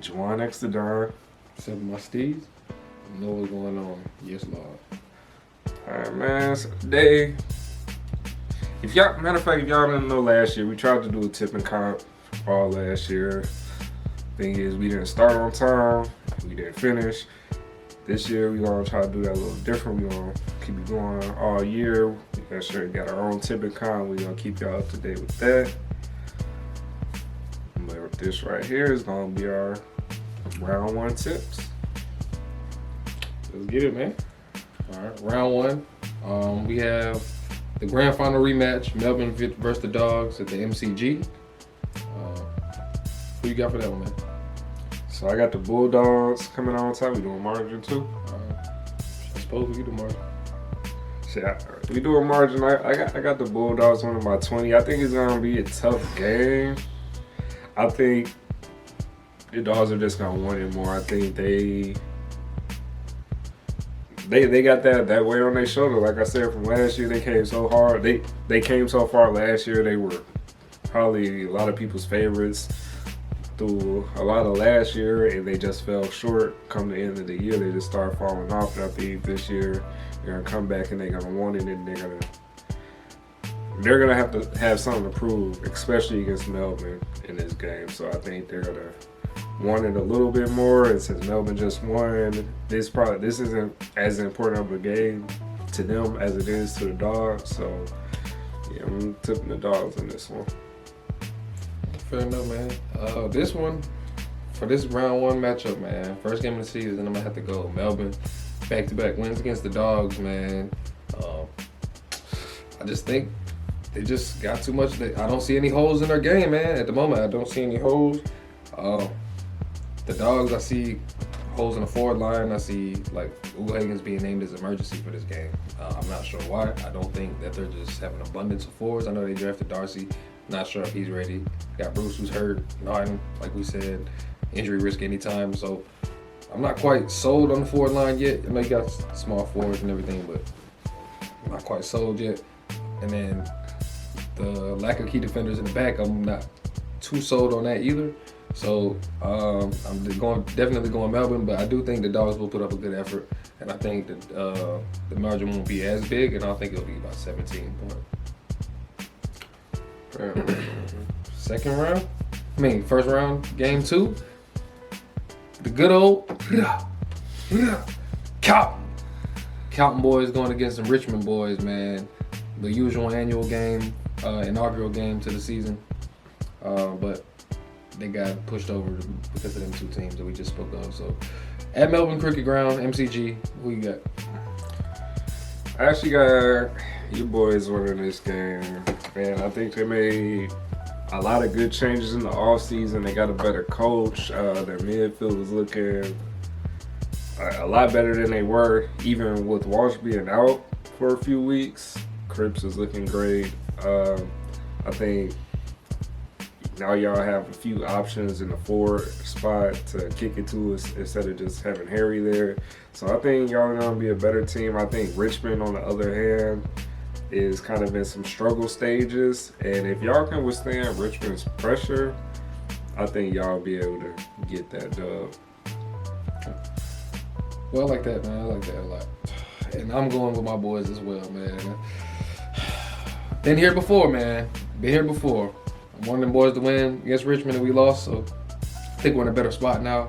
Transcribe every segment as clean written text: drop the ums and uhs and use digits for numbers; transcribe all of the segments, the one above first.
Juwan next to Don. Except my STEEZ. Know what's going on. Yes, Lord. Alright, man. So today, if y'all, matter of fact, if y'all didn't know last year, we tried to do a tipping comp all last year. Thing is, we didn't start on time. We didn't finish. This year, we're going to try to do that a little different. We're going to keep it going all year. We got sure we got our own tipping comp. We're going to keep y'all up to date with that. But this right here is going to be our round one tips. Let's get it, man. All right, round one. We have the grand final rematch, Melbourne versus the Dogs at the MCG. Who you got for that one, man? So I got the Bulldogs coming on top. We doing margin too. I suppose we do margin. Shit, we do a margin. I got the Bulldogs winning by 20. I think it's gonna be a tough game. I think the Dogs are just gonna want it more. I think they got that weight on their shoulder. Like I said, from last year, they came so hard. They came so far last year. They were probably a lot of people's favorites through a lot of last year, and they just fell short. Come the end of the year, they just started falling off. And I think this year they're gonna come back and they're gonna want it, and they're gonna have to have something to prove, especially against Melbourne in this game. So I think they're gonna want it a little bit more. And since Melbourne just won, this isn't as important of a game to them as it is to the Dogs. So yeah, I'm tipping the Dogs in this one. Fair enough, man. This one, for this round one matchup, man, first game of the season, I'm going to have to go Melbourne. Back-to-back wins against the Dogs, man. I just think they just got too much. I don't see any holes in their game, man. At the moment, I don't see any holes. The Dogs, I see holes in the forward line. I see, like, Hagen's being named as emergency for this game. I'm not sure why. I don't think that they're just having an abundance of forwards. I know they drafted Darcy. Not sure if he's ready. Got Bruce, who's hurt. Martin, like we said, injury risk anytime. So I'm not quite sold on the forward line yet. I know you got small forwards and everything, but I'm not quite sold yet. And then the lack of key defenders in the back, I'm not too sold on that either. So I'm definitely going Melbourne, but I do think the Dogs will put up a good effort, and I think that the margin won't be as big, and I think it'll be about 17 points. First round, game two. The good old Calton boys going against some Richmond boys, man. The usual annual game, inaugural game to the season. But they got pushed over because of them two teams that we just spoke of. So at Melbourne Cricket Ground, MCG, who you got? I actually got your boys winning this game. Man, I think they made a lot of good changes in the offseason. They got a better coach. Their midfield is looking a lot better than they were, even with Walsh being out for a few weeks. Cripps is looking great. I think now y'all have a few options in the forward spot to kick it to us instead of just having Harry there. So I think y'all are going to be a better team. I think Richmond, on the other hand, is kind of in some struggle stages. And if y'all can withstand Richmond's pressure, I think y'all be able to get that dub. Well, I like that, man. I like that a lot. And I'm going with my boys as well, man. Been here before, man. Been here before. I wanted them boys to win against Richmond and we lost, so I think we're in a better spot now.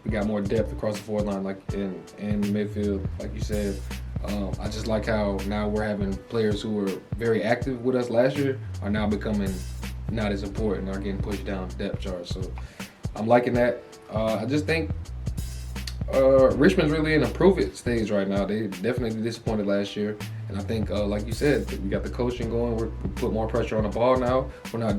We got more depth across the forward line, like in midfield, like you said. I just like how now we're having players who were very active with us last year are now becoming not as important, are getting pushed down the depth chart. So I'm liking that. I just think Richmond's really in a prove-it stage right now. They definitely disappointed last year. And I think, like you said, we got the coaching going. We put more pressure on the ball now. We're not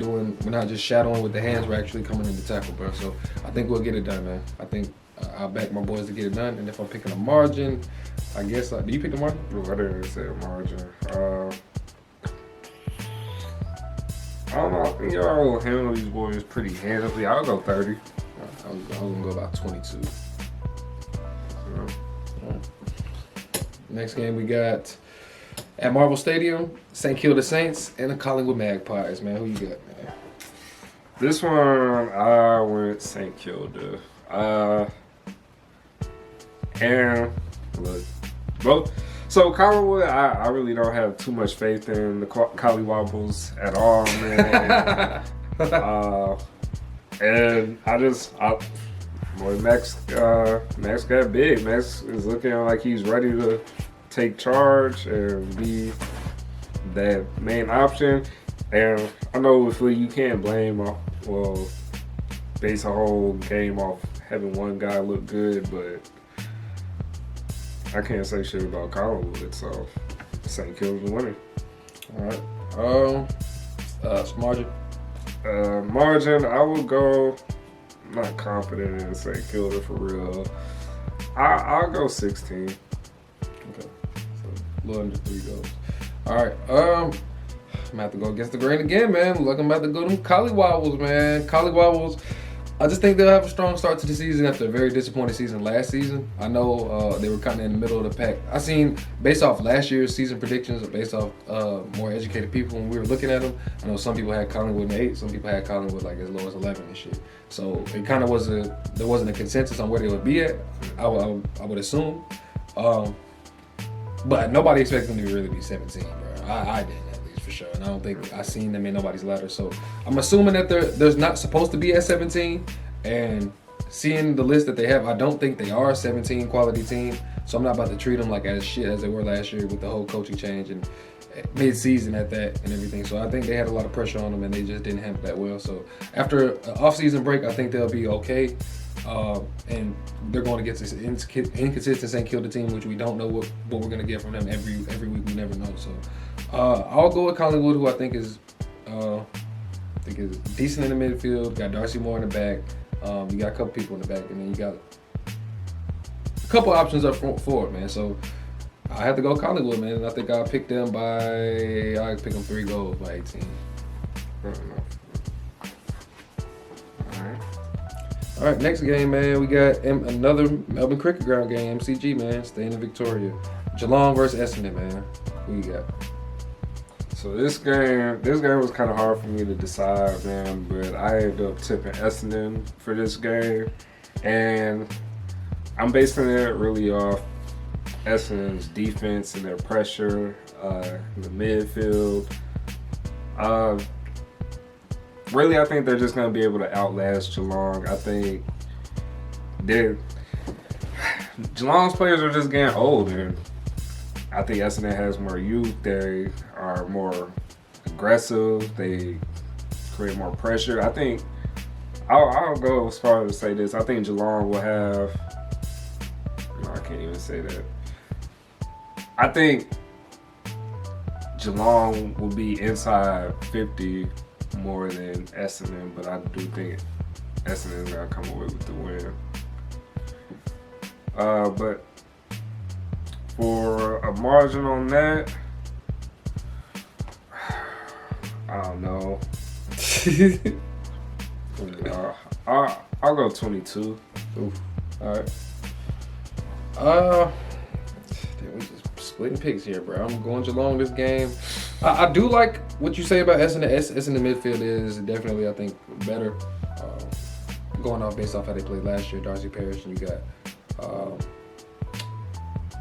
just shadowing with the hands. We're actually coming in to tackle, bro. So I think we'll get it done, man. I think I'll back my boys to get it done. And if I'm picking a margin, I guess, do you pick the margin? I didn't say a margin. I don't know. I think y'all will handle these boys pretty handily. I'll go 30. I was going to go about 22. Next game we got at Marvel Stadium, St. Kilda Saints and the Collingwood Magpies, man. Who you got, man? This one, I went St. Kilda. And look, both. So Collinwood, I really don't have too much faith in the Collywobbles at all, man. And boy, Max got big. Max is looking like he's ready to take charge and be that main option. And I know with Lee, you can't blame, base a whole game off having one guy look good, but I can't say shit about Collinwood, so St. Kilda's winning. All right. Margin. Margin, I will go. I'm not confident in St. Kilda for real. I'll go 16. Okay. So a little under 3 goals. All right. I'm gonna have to go against the grain again, man. Look, I'm about to go to Collywobbles, man. Collywobbles. I just think they'll have a strong start to the season after a very disappointing season last season. I know they were kind of in the middle of the pack. I seen, based off last year's season predictions, or based off more educated people when we were looking at them, I know some people had Collingwood in 8, some people had Collingwood like as low as 11 and shit. So it kind of there wasn't a consensus on where they would be at, I would assume. But nobody expected them to really be 17, bro. I didn't. For sure, and I don't think I seen them in nobody's ladder. So I'm assuming that there's not supposed to be at 17. And seeing the list that they have, I don't think they are a 17 quality team. So I'm not about to treat them like as shit as they were last year with the whole coaching change and mid-season at that and everything. So I think they had a lot of pressure on them and they just didn't handle that well. So after an off-season break, I think they'll be okay. And they're going against this inconsistent St. Kilda team, which we don't know what we're going to get from them every week. We never know. So I'll go with Collingwood, who I think is decent in the midfield. Got Darcy Moore in the back. You got a couple people in the back, and then you got a couple options up front forward, man. So I have to go Collingwood, man. And I think I'll pick them 3 goals by 18. I don't know. All right, next game, man. We got another Melbourne Cricket Ground game, MCG, man. Staying in Victoria. Geelong versus Essendon, man. Who you got? So this game was kind of hard for me to decide, man. But I ended up tipping Essendon for this game, and I'm basing it really off Essendon's defense and their pressure in the midfield. Really, I think they're just going to be able to outlast Geelong. I think Geelong's players are just getting older. I think Essendon has more youth. They are more aggressive. They create more pressure. I think I'll go as far as to say this. I think Geelong will have. No, I can't even say that. I think Geelong will be inside 50 more than Essendon, but I do think Essendon's gonna come away with the win. But for a margin on that, I don't know. I'll go 22. Oof. All right. Damn, we just splitting picks here, bro. I'm going Geelong this game. I do like what you say about Essendon. Essendon midfield is definitely, I think, better. Going off based off how they played last year, Darcy Parish, and you got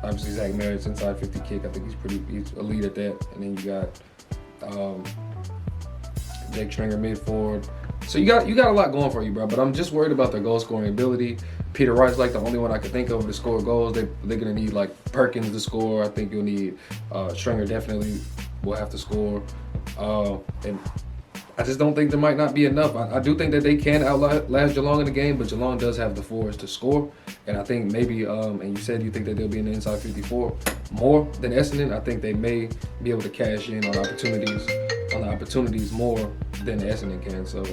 obviously Zach Merritt's inside 50 kick. I think he's elite at that. And then you got Jake Stringer mid forward. So you got a lot going for you, bro. But I'm just worried about their goal scoring ability. Peter Wright's like the only one I can think of to score goals. They're gonna need like Perkins to score. I think you'll need Stringer definitely will have to score. And I just don't think there might not be enough. I do think that they can outlast Geelong in the game, but Geelong does have the force to score. And I think maybe, and you said you think that they'll be in the inside 54 more than Essendon. I think they may be able to cash in on opportunities more than Essendon can. So,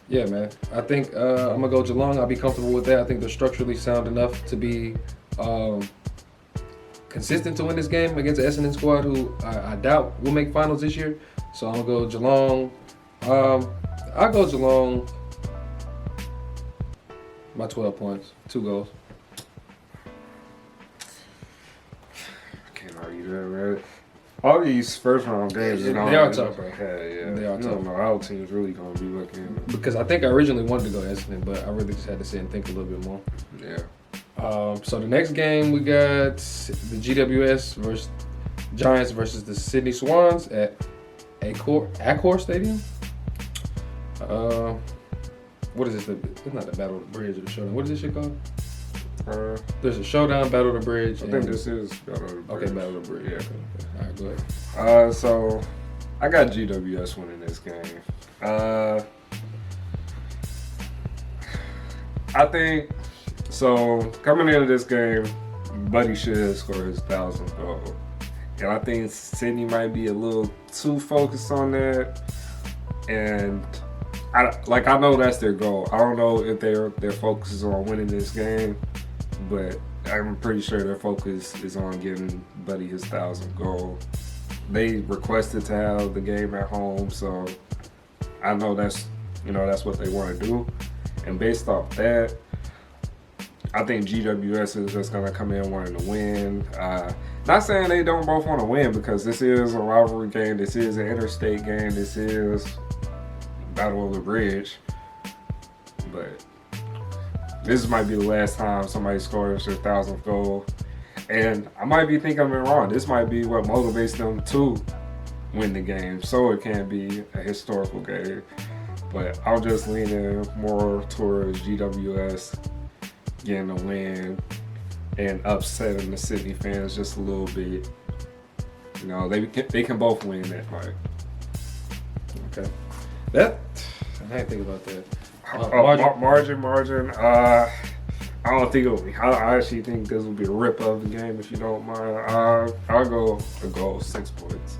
yeah, man. I think I'm going to go Geelong. I'll be comfortable with that. I think they're structurally sound enough to be consistent to win this game against the Essendon squad, who I doubt will make finals this year. So I'm going to go Geelong. I'll go Geelong by 12 points, 2 goals. Can't argue that, All these first round games, They are tough, bro. Yeah. They are You tough. don't know how teams really gonna be looking. Because I think I originally wanted to go Essendon, but I really just had to sit and think a little bit more. Yeah. So the next game we got the GWS versus Giants versus the Sydney Swans at Accor Stadium. What is this? It's not the Battle of the Bridge or the Showdown. What is this shit called? There's a Showdown, Battle of the Bridge. I think this is Battle of the Bridge. Okay, Battle of the Bridge. Yeah. Okay. All right, go ahead. So I got GWS winning this game. I think so. Coming into this game, Buddy should have scored his 1,000th goal, and I think Sydney might be a little too focused on that. And I know that's their goal. I don't know if their focus is on winning this game, but I'm pretty sure their focus is on getting Buddy his 1,000th goal. They requested to have the game at home, so I know that's what they want to do. And based off that, I think GWS is just gonna come in wanting to win. Not saying they don't both want to win, because this is a rivalry game. This is an interstate game. This is Battle of the Bridge. But this might be the last time somebody scores their 1,000th goal. And I might be thinking I'm wrong. This might be what motivates them to win the game, so it can be a historical game. But I'm just leaning more towards GWS getting a win and upsetting the Sydney fans just a little bit. You know, they can both win that fight. Okay. I didn't think about that. Margin. I don't think it'll be. I actually think this will be a rip of the game, if you don't mind. I'll go a goal, 6 points.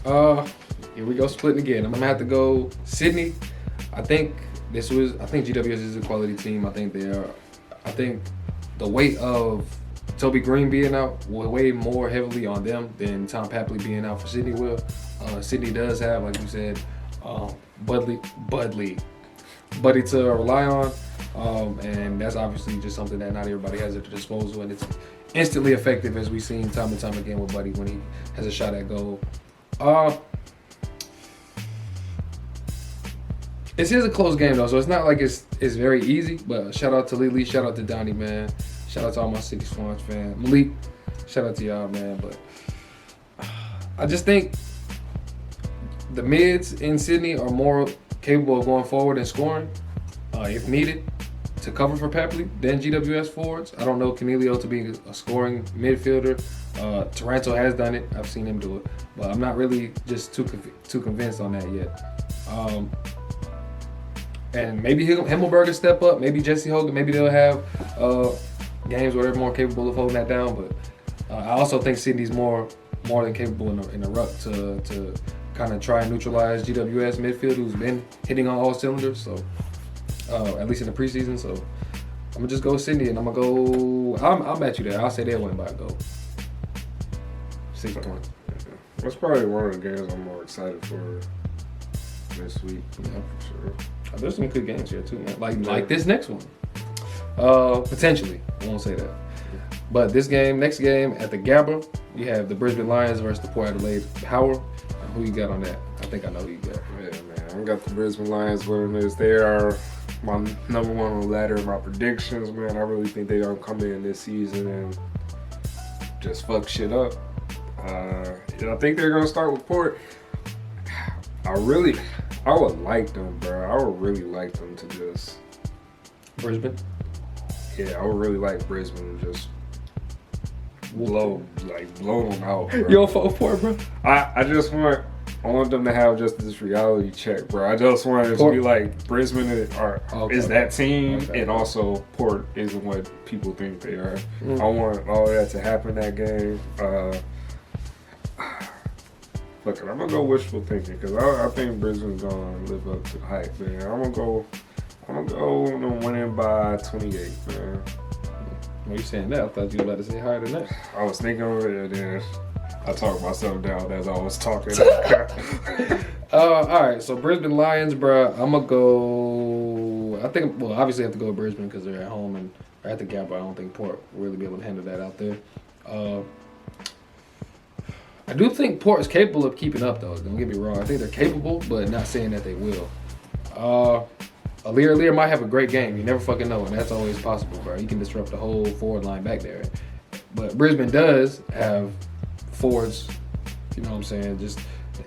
Okay. Here we go, splitting again. I'm gonna have to go Sydney. I think GWS is a quality team. I think the weight of Toby Green being out will weigh more heavily on them than Tom Papley being out for Sydney will. Sydney does have, like you said, Buddy to rely on. And that's obviously just something that not everybody has at their disposal, and it's instantly effective, as we've seen time and time again with Buddy when he has a shot at goal. This is a close game though, so it's not like it's very easy. But shout out to Lily, shout out to Donnie, man. Shout out to all my City Swans fans. Malik, shout out to y'all, man. But I just think the mids in Sydney are more capable of going forward and scoring if needed to cover for Papley than GWS forwards. I don't know Canelio to be a scoring midfielder. Taranto has done it. I've seen him do it, but I'm not really just too convinced on that yet. And maybe Himmelberg will step up. Maybe Jesse Hogan. Maybe they'll have games where they're more capable of holding that down. But I also think Sydney's more than capable in the ruck to kind of try and neutralize GWS midfield, who's been hitting on all cylinders. So at least in the preseason. So I'm gonna just go Sydney, and I'm gonna go. I'll match you there. I'll say they'll win by a goal. 6 points. That's probably one of the games I'm more excited for this week. Yeah, for sure. There's some good games here too, man. Like this next one. Potentially, I won't say that. But next game at the Gabba, you have the Brisbane Lions versus the Port Adelaide Power. Who you got on that? I think I know who you got. Yeah, man. I got the Brisbane Lions winning this. They are my number one on the ladder in my predictions, man. I really think they're gonna come in this season and just fuck shit up. I think they're gonna start with Port. I would like them, bro. I would really like them to just Brisbane? Yeah, I would really like Brisbane to just blow them out, bro. You don't fall for it, bro? I want them to have just this reality check, bro. I just want it to be like Brisbane is that team, and also Port isn't what people think they are. I want all of that to happen in that game. Look, I'm gonna go wishful thinking, because I think Brisbane's gonna live up to the hype, man. I'm gonna go winning by 28, man. When you saying that, I thought you were about to say higher than that. I was thinking of it, and then I talked myself down as I was talking. All right, so Brisbane Lions, bro. I'm gonna go. Obviously I have to go with Brisbane because they're at home and they're at the Gap. But I don't think Port will really be able to handle that out there. I do think Port is capable of keeping up, though. Don't get me wrong. I think they're capable, but not saying that they will. Aaliyah might have a great game. You never fucking know, and that's always possible, bro. He can disrupt the whole forward line back there. But Brisbane does have forwards, you know what I'm saying? Just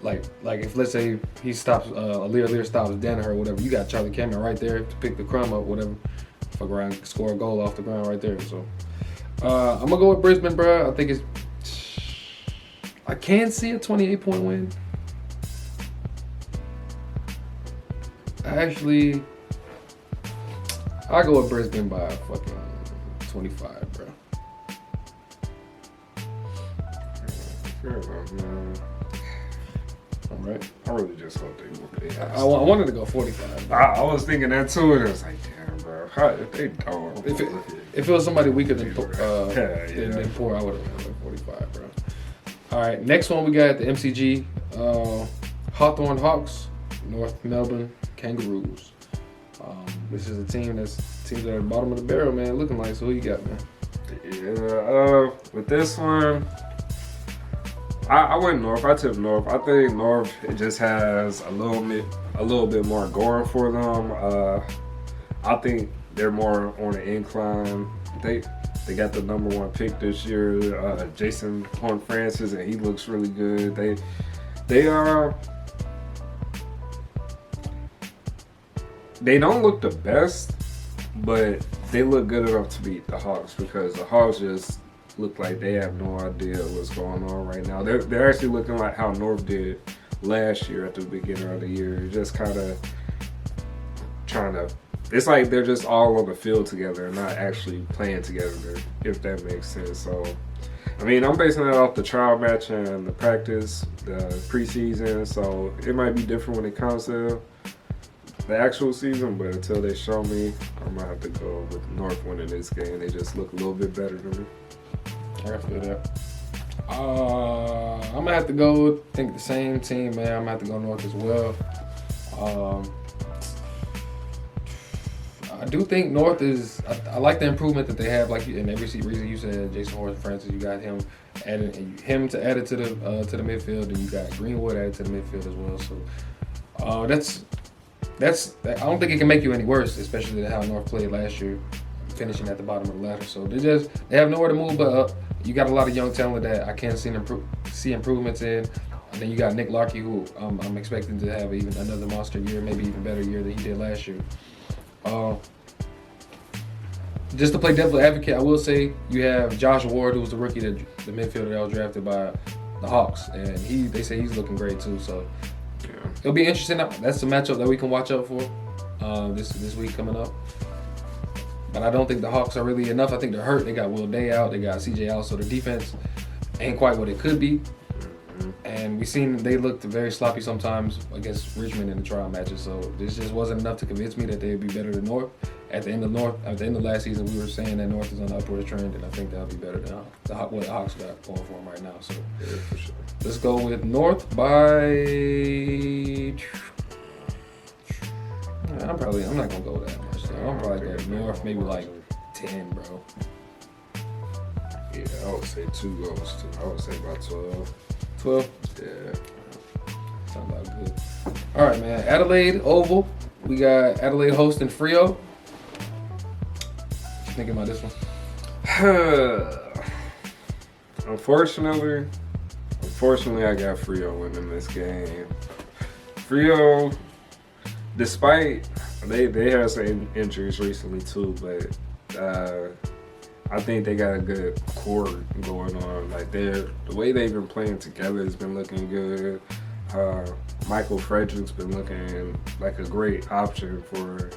like if, let's say, he stops, Aaliyah stops Danaher or whatever, you got Charlie Cameron right there to pick the crumb up, whatever. Fuck around, score a goal off the ground right there. So I'm going to go with Brisbane, bro. I think it's... I can see a 28-point win. Actually, I go with Brisbane by fucking 25, bro. Fair enough, man. All right. I really just hope they whoop their ass. I wanted to go 45. I was thinking that too, and I was like, damn, bro. If they don't. If it was somebody weaker than Port, I would have went 45, bro. All right, next one we got the MCG, Hawthorn Hawks, North Melbourne Kangaroos. This is a team that at the bottom of the barrel, man, looking like. So who you got, man? Yeah, with this one, I went North. I tipped North. I think North, it just has a little bit more going for them. I think they're more on the incline. They got the #1 pick this year, Jason Horn-Francis, and he looks really good. They don't look the best, but they look good enough to beat the Hawks because the Hawks just look like they have no idea what's going on right now. They're actually looking like how North did last year at the beginning of the year, just kind of trying to. It's like they're just all on the field together and not actually playing together, if that makes sense. So, I mean, I'm basing that off the trial match and the practice, the preseason. So it might be different when it comes to the actual season, but until they show me, I'm gonna have to go with North winning this game. They just look a little bit better than me. I feel that. I'm gonna have to go. Think the same team, man. I'm gonna have to go North as well. I do think North is. I like the improvement that they have. Like in every reason you said, Jason Horn-Francis, you got him added him to add it to the midfield, and you got Greenwood added to the midfield as well. So that's. I don't think it can make you any worse, especially how North played last year, finishing at the bottom of the ladder. So they have nowhere to move but up. You got a lot of young talent that I can see improvements in. And then you got Nick Larkey, who I'm expecting to have even another monster year, maybe even better year than he did last year. Just to play devil's advocate, I will say you have Josh Ward, who was the rookie, the midfielder that was drafted by the Hawks, and they say he's looking great too. So yeah, it'll be interesting. That's the matchup that we can watch out for this week coming up. But I don't think the Hawks are really enough. I think they're hurt. They got Will Day out. They got CJ out. So their defense ain't quite what it could be. And we've seen they looked very sloppy sometimes against Richmond in the trial matches. So this just wasn't enough to convince me that they'd be better than North. At the end of last season, we were saying that North is on the upward trend, and I think that'll be better than what the Hawks got going for them right now. So yeah, for sure. Let's go with North by. I'm not gonna go that much. So I'm probably going North, maybe like 10, bro. Yeah, I would say 2 goals too. I would say about 12. 12? Yeah. Sounds about good. All right, man. Adelaide Oval. We got Adelaide hosting Freo. What you thinking about this one? Unfortunately, I got Freo winning this game. Freo, despite they had some injuries recently too, but I think they got a good core going on. Like the way they've been playing together has been looking good. Michael Frederick's been looking like a great option for.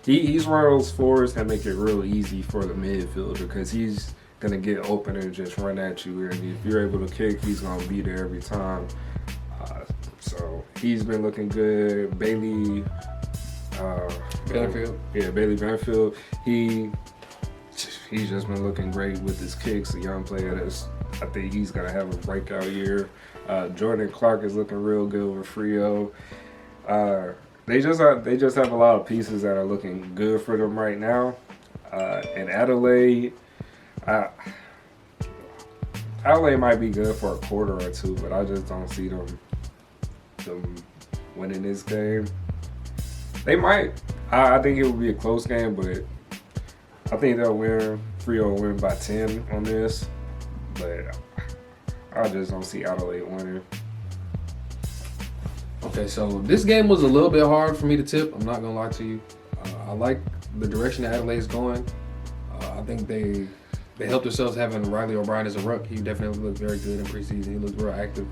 He's one of those forwards that make it real easy for the midfielder because he's gonna get open and just run at you. And if you're able to kick, he's gonna be there every time. So he's been looking good. Bailey Banfield. Yeah, Bailey Banfield. He's just been looking great with his kicks. A young player I think he's gonna have a breakout year. Jordan Clark is looking real good with Freo. They just have a lot of pieces that are looking good for them right now. And Adelaide, LA might be good for a quarter or two, but I just don't see them winning this game. They might. I think it will be a close game, but I think they'll win. Frio will win by 10 on this, but I just don't see Adelaide winning. Okay, so this game was a little bit hard for me to tip. I'm not gonna lie to you. I like the direction that Adelaide's going. I think they helped themselves having Riley O'Brien as a ruck. He definitely looked very good in preseason. He looked real active.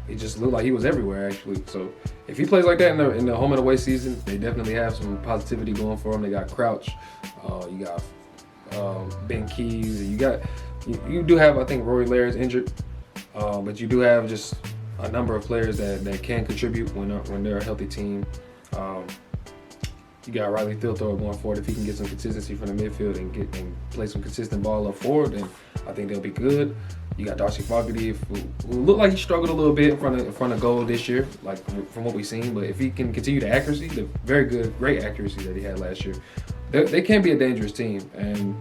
He just looked like he was everywhere, actually. So if he plays like that in the home and away season, they definitely have some positivity going for him. They got Crouch, you got Ben Keys, and you do have, I think, Rory Laird's injured, but you do have just a number of players that can contribute when they're a healthy team. You got Riley Thilthorpe going forward. If he can get some consistency from the midfield and play some consistent ball up forward, then I think they'll be good. You got Darcy Fogarty, who looked like he struggled a little bit in front of goal this year, like from what we've seen. But if he can continue the accuracy, the great accuracy that he had last year, they can be a dangerous team. And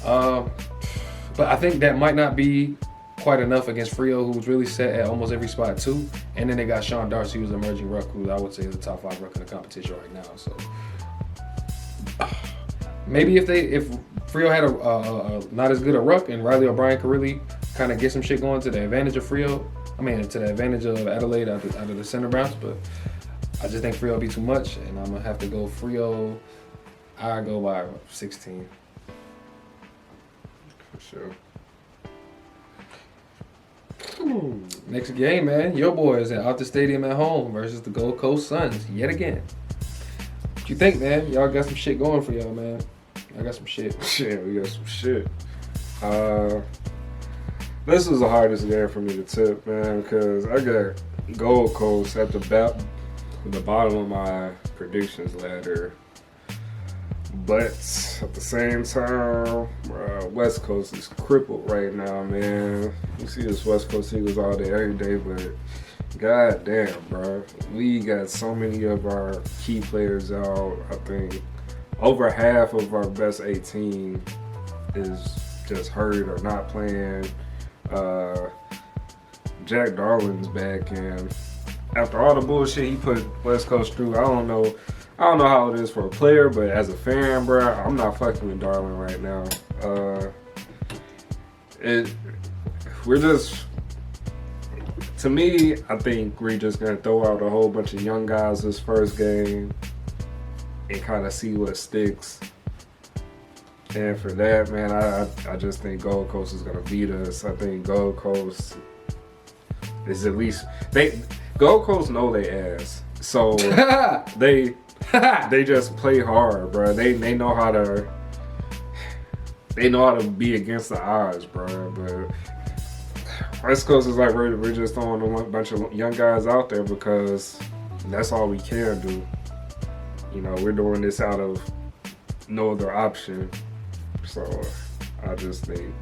but I think that might not be quite enough against Frio, who's really set at almost every spot too. And then they got Sean Darcy, who's an emerging ruck, who I would say is a top 5 ruck in the competition right now. So maybe if Frio had a not as good a ruck and Riley O'Brien could really kind of get some shit going to the advantage of to the advantage of Adelaide out of the center bounce. But I just think Frio will be too much, and I'm gonna have to go Frio. I go by 16. For sure. Next game, man. Your boys at Optus Stadium at home versus the Gold Coast Suns yet again. What you think, man? Y'all got some shit going for y'all, man. I got some shit. Shit, we got some shit. This was the hardest game for me to tip, man, because I got Gold Coast at the bottom of my predictions ladder. But at the same time, West Coast is crippled right now, man. You see this West Coast Eagles all day, every day, but god damn, bro. We got so many of our key players out. I think over half of our best 18 is just hurt or not playing. Jack Darlin's back, and after all the bullshit he put West Coast through, I don't know how it is for a player, but as a fan, bro, I'm not fucking with Darlin right now. To me, I think we're just gonna throw out a whole bunch of young guys this first game and kind of see what sticks. And for that, man, I just think Gold Coast is gonna beat us. I think Gold Coast is at least Gold Coast know they ass, so they just play hard, bro. They know how to be against the odds, bro. But West Coast is like we're just throwing a bunch of young guys out there because that's all we can do. You know, we're doing this out of no other option. So I just think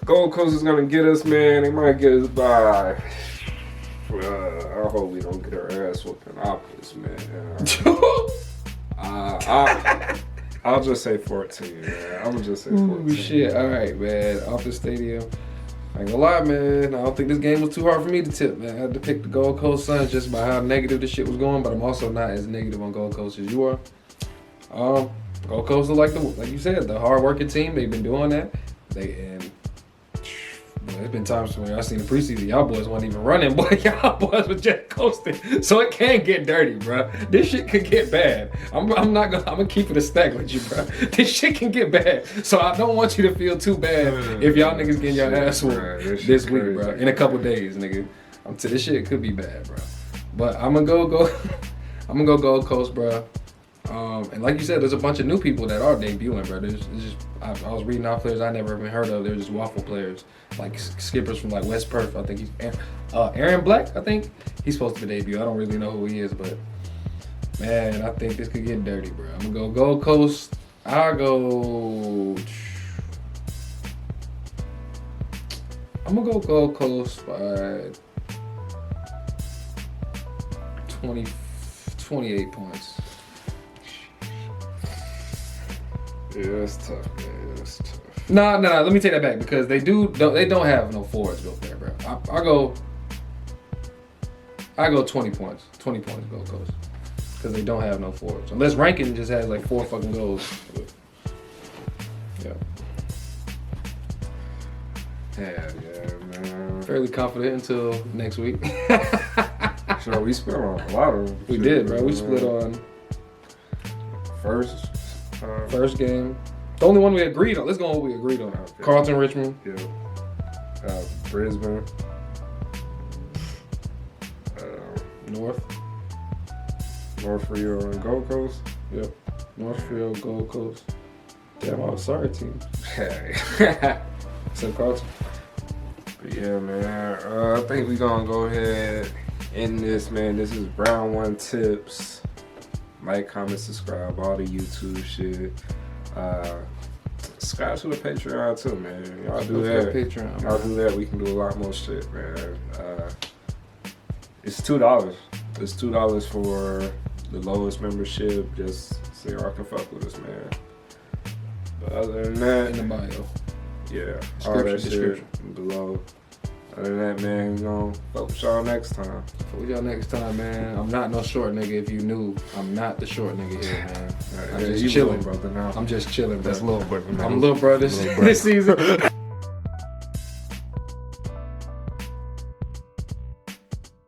Gold Coast is gonna get us, man. They might get us by. I hope we don't get our ass whooped in Optus, man. I'll just say 14, man. I'm gonna just say 14. Ooh, shit. All right, man. Optus Stadium. I ain't gonna lie, man. I don't think this game was too hard for me to tip, man. I had to pick the Gold Coast Suns just by how negative this shit was going, but I'm also not as negative on Gold Coast as you are. Gold Coast is like you said, the hard-working team. They've been doing that. There's been times when I seen the preseason, y'all boys weren't even running, boy. Y'all boys were just coasting. So it can get dirty, bro. This shit could get bad. I'm gonna keep it a stack with you, bro. This shit can get bad. So I don't want you to feel too bad if y'all niggas getting your ass whooped this week, bro. In a couple days, nigga. This shit could be bad, bro. But I'm gonna go I'm gonna go Gold Coast, bro. And like you said, there's a bunch of new people that are debuting, bro. I was reading off players I never even heard of. They're just waffle players, like skippers from like West Perth. I think he's Aaron Black. I think he's supposed to debut. I don't really know who he is, but man, I think this could get dirty, bro. I'm gonna go Gold Coast. I'm gonna go Gold Coast by 28 points. Yeah, that's tough, man. That's tough. Nah. Let me take that back because they don't have no forwards built there, bro. I go 20 points. 20 points Gold Coast. Because they don't have no forwards. Unless Rankin just has like 4 fucking goals. Yeah. Yeah, man. Fairly confident until next week. Sure, we split on a lot of them. We did, bro. We split on first game. The only one we agreed on. Let's go on what we agreed on. Okay. Carlton, Richmond. Yeah. Brisbane. North Rio and Gold Coast. Yep. North Rio, Gold Coast. Damn, I was sorry, team. Hey. Except Carlton. But yeah, man. I think we gonna go ahead end this, man. This is Brown One Tips. Like, comment, subscribe, all the YouTube shit. Subscribe to the Patreon too, man. Y'all do that. Patreon. Y'all do that. We can do a lot more shit, man. It's $2. It's $2 for the lowest membership. Just so y'all can fuck with us, man. But other than that, In the bio. yeah, all that shit below. Other than that, man, we gonna fuck with y'all next time. Fuck with y'all next time, man. I'm not no short nigga. If you knew, I'm not the short nigga here, man. I'm just chilling, brother. Now I'm just chilling, bro. that's little brother. I'm little bro this season.